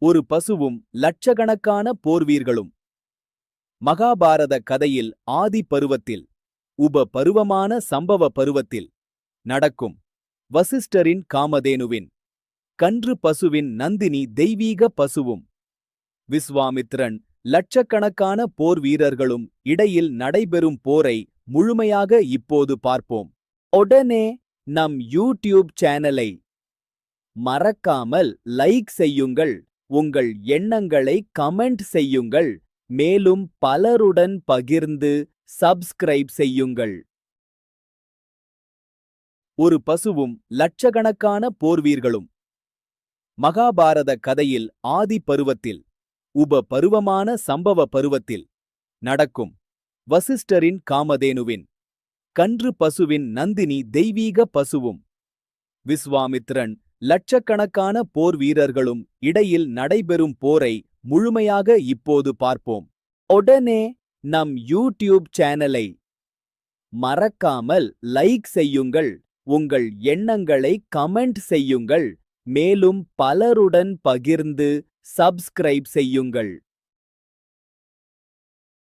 ஒரு பசுவும் லட்சக்கணக்கான போர்வீர்களும். மகாபாரத கதையில் ஆதி பருவத்தில், உப பருவமான சம்பவ பருவத்தில் நடக்கும். வசிஷ்டரின் காமதேனுவின் கன்று பசுவின் நந்தினி தெய்வீக பசுவும், விஸ்வாமித்ரன் லட்சக்கணக்கான போர் வீரர்களும் இடையில் நடைபெறும் போரை முழுமையாக இப்போது பார்ப்போம். உடனே நம் யூடியூப் சேனலை மறக்காமல் லைக் செய்யுங்கள், உங்கள் எண்ணங்களை கமெண்ட் செய்யுங்கள், மேலும் பலருடன் பகிர்ந்து சப்ஸ்கிரைப் செய்யுங்கள். ஒரு பசுவும் லட்சக்கணக்கான போர்வீர்களும். மகாபாரத கதையில் ஆதி பருவத்தில், உப பருவமான சம்பவ பருவத்தில் நடக்கும். வசிஷ்டரின் காமதேனுவின் கன்று பசுவின் நந்தினி தெய்வீக பசுவும், விஸ்வாமித்ரன் லட்சக்கணக்கான போர் வீரர்களும் இடையில் நடைபெறும் போரை முழுமையாக இப்போது பார்ப்போம். உடனே நம் யூடியூப் சேனலை மறக்காமல் லைக் செய்யுங்கள், உங்கள் எண்ணங்களை கமெண்ட் செய்யுங்கள், மேலும் பலருடன் பகிர்ந்து சப்ஸ்கிரைப் செய்யுங்கள்.